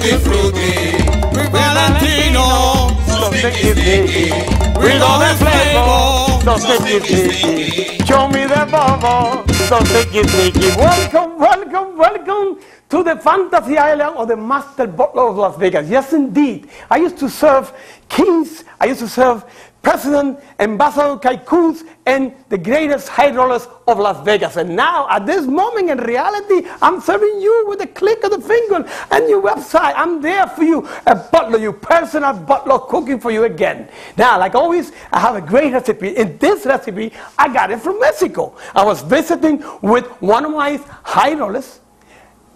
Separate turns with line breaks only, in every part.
tutti frutti. With Valentino, so sticky, sticky. With all the flavor, so sticky, sticky.
Show me the bubble, so sticky, sticky. Welcome, welcome, welcome to the fantasy island of the master butler of Las Vegas. Yes, indeed. I used to serve kings. I used to serve President, Ambassador Cruz, and the greatest high rollers of Las Vegas. And now, at this moment, in reality, I'm serving you with a click of the finger and your website. I'm there for you, a butler, your personal butler, cooking for you again. Now, like always, I have a great recipe. In this recipe, I got it from Mexico. I was visiting with one of my high rollers,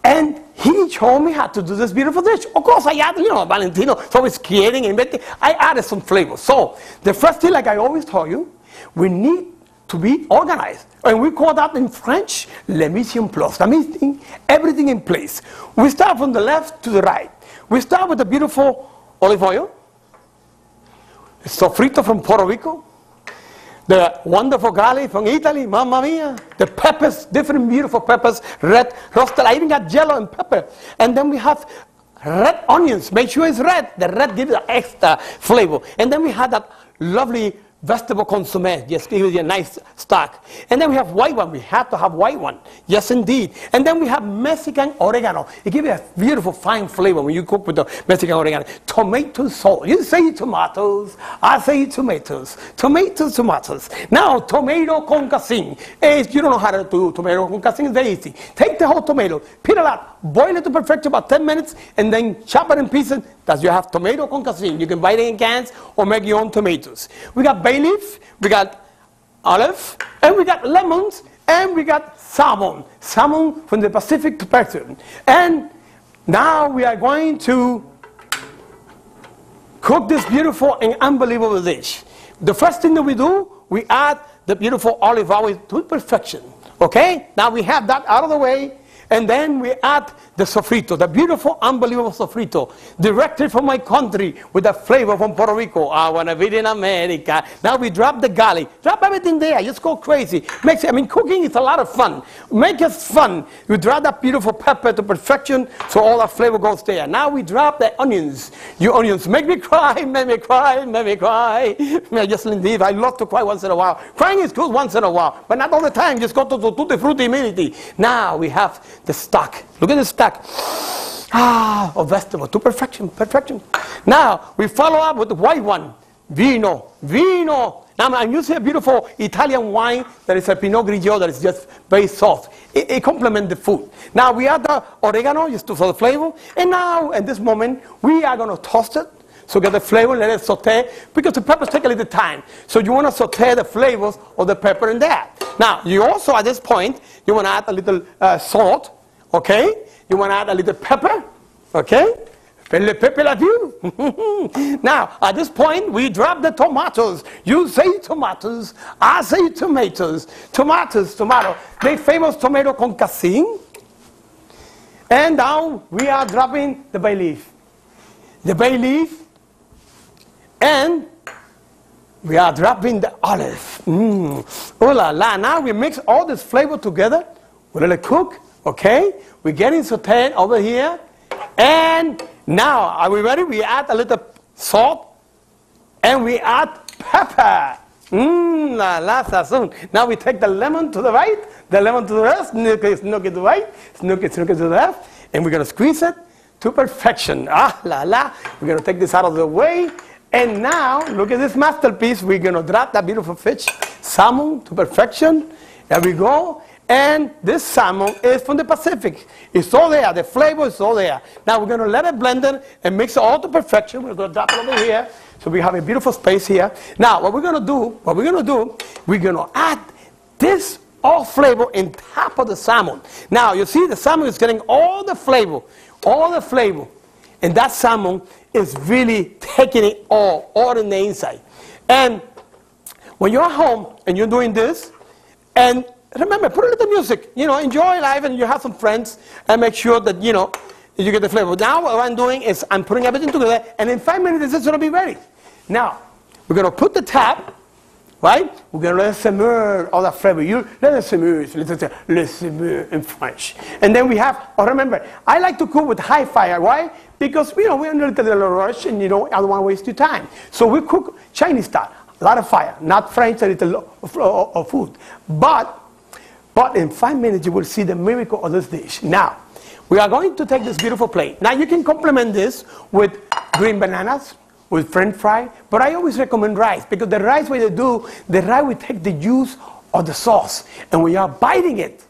and he showed me how to do this beautiful dish. Of course, I added, Valentino, so it's creating, inventing. I added some flavor. So, the first thing, like I always told you, we need to be organized. And we call that in French, la mise en place. That means everything in place. We start from the left to the right. We start with the beautiful olive oil, sofrito from Puerto Rico, the wonderful garlic from Italy, mamma mia. The peppers, different beautiful peppers, red, roasted. I even got yellow and pepper. And then we have red onions. Make sure it's red. The red gives the extra flavor. And then we have that lovely vegetable consomme, just give you a nice stock. And then we have white one. We have to have white one. Yes, indeed. And then we have Mexican oregano. It gives you a beautiful, fine flavor when you cook with the Mexican oregano. Tomato sauce. You say tomatoes. I say tomatoes. Tomatoes, tomatoes. Now, tomato con casing. If you don't know how to do tomato con casing, it's very easy. Take the whole tomato, peel it out, boil it to perfection about 10 minutes, and then chop it in pieces. That's you have tomato con casing. You can buy it in cans or make your own tomatoes. We got bay leaf, we got olive, and we got lemons, and we got salmon. Salmon from the Pacific to Persian. And now we are going to cook this beautiful and unbelievable dish. The first thing that we do, we add the beautiful olive oil to perfection. Okay? Now we have that out of the way. And then we add the sofrito, the beautiful, unbelievable sofrito, directly from my country with the flavor from Puerto Rico. I want to be in America. Now we drop the garlic. Drop everything there. Just go crazy. Cooking is a lot of fun. Make it fun. You drop that beautiful pepper to perfection so all that flavor goes there. Now we drop the onions. You onions make me cry, make me cry, make me cry. Just indeed, I love to cry once in a while. Crying is good once in a while, but not all the time. Just go to the tutti frutti immediately. Now we have the stock. Look at the stock. Of vegetable to perfection, perfection. Now we follow up with the white one, vino, vino. Now I'm using a beautiful Italian wine that is a Pinot Grigio that is just very soft. It complements the food. Now we add the oregano just for the flavor. And now at this moment we are going to toast it. So get the flavor, let it saute, because the peppers take a little time. So you want to saute the flavors of the pepper in that. Now, you also, at this point, you want to add a little salt, okay? You want to add a little pepper, okay? Le pepper la view. Now, at this point, we drop the tomatoes. You say tomatoes, I say tomatoes. Tomatoes, tomato. The famous tomato con casing. And now, we are dropping the bay leaf. The bay leaf. And we are dropping the olive. Oh la la. Now we mix all this flavor together. We let it cook. Okay. We're getting sauteed over here. And now, are we ready? We add a little salt. And we add pepper. La la sazon. Now we take the lemon to the right. The lemon to the left. Snook it to the right. Snook it to the left. And we're going to squeeze it to perfection. Ah la la. We're going to take this out of the way. And now, look at this masterpiece. We're going to drop that beautiful fish, salmon, to perfection. There we go. And this salmon is from the Pacific. It's all there. The flavor is all there. Now, we're going to let it blend it and mix it all to perfection. We're going to drop it over here. So we have a beautiful space here. Now, what we're going to do, we're going to add this all flavor in top of the salmon. Now, you see the salmon is getting all the flavor. And that salmon is really taking it all in the inside. And when you're at home and you're doing this, and remember, put a little music, enjoy life and you have some friends and make sure that, you get the flavor. Now what I'm doing is I'm putting everything together and in 5 minutes it's going to be ready. Now, we're going to put the top right? We're going to let it simmer, all that flavor. You let it simmer, le simmer in French. And then we have, oh, remember, I like to cook with high fire. Why? Because, you know, we're in a little rush and, you know, I don't want to waste your time. So we cook Chinese style, a lot of fire, not French, a little of food. But in 5 minutes, you will see the miracle of this dish. Now, we are going to take this beautiful plate. Now, you can complement this with green bananas, with French fry, but I always recommend rice, because the rice, what they do, the rice will take the juice of the sauce, and when you are biting it,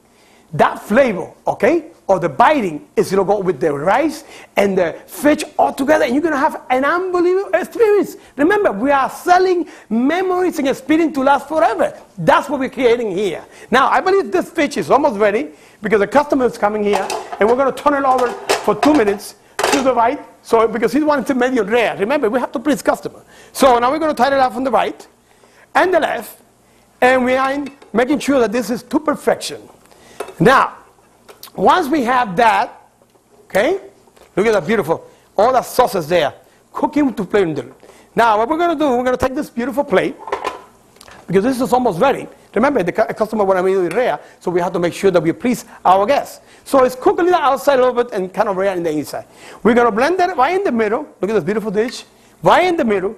that flavor, okay, or the biting is going to go with the rice and the fish all together, and you're going to have an unbelievable experience. Remember, we are selling memories and experience to last forever. That's what we're creating here. Now, I believe this fish is almost ready, because the customer is coming here, and we're going to turn it over for 2 minutes to the right. So, because he wanted to medium rare. Remember, we have to please customer. So now we're going to tie it up from the right and the left, and we are making sure that this is to perfection. Now, once we have that, okay, look at that beautiful, all that sauces there, cooking to blender. Now, what we're going to do, we're going to take this beautiful plate, because this is almost ready. Remember, the customer wanted me to be rare, so we have to make sure that we please our guests. So it's cooked a little outside a little bit and kind of rare in the inside. We're going to blend that right in the middle. Look at this beautiful dish. Right in the middle.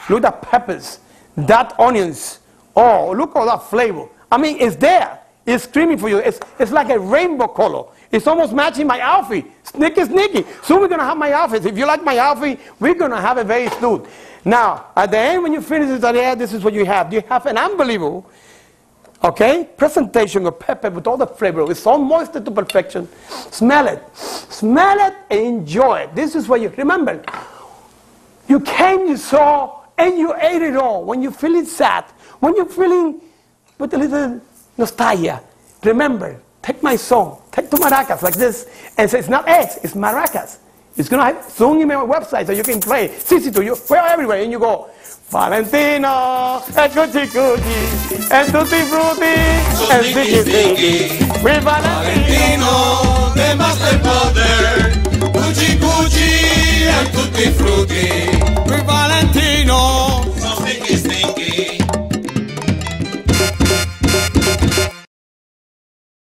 Look at that peppers, that onions. Oh, look at all that flavor. I mean, it's there. It's screaming for you. It's like a rainbow color. It's almost matching my outfit. Sneaky, sneaky. Soon we're going to have my outfit. If you like my outfit, we're going to have it very soon. Now, at the end, when you finish this is what you have. You have an unbelievable, okay, presentation of pepper with all the flavor. It's all moistened to perfection. Smell it. Smell it and enjoy it. This is what you remember. You came, you saw, and you ate it all. When you're feeling sad, when you're feeling with a little nostalgia, remember, take my song, take two maracas like this, and say it's not eggs, it's maracas. It's going to have soon in my website so you can play. Sisi to you, we're everywhere, and you go, Valentino, e cucci cucci, e tutti frutti, e sticky sticky. With Valentino,
the master builder, cucci cucci, and tutti frutti.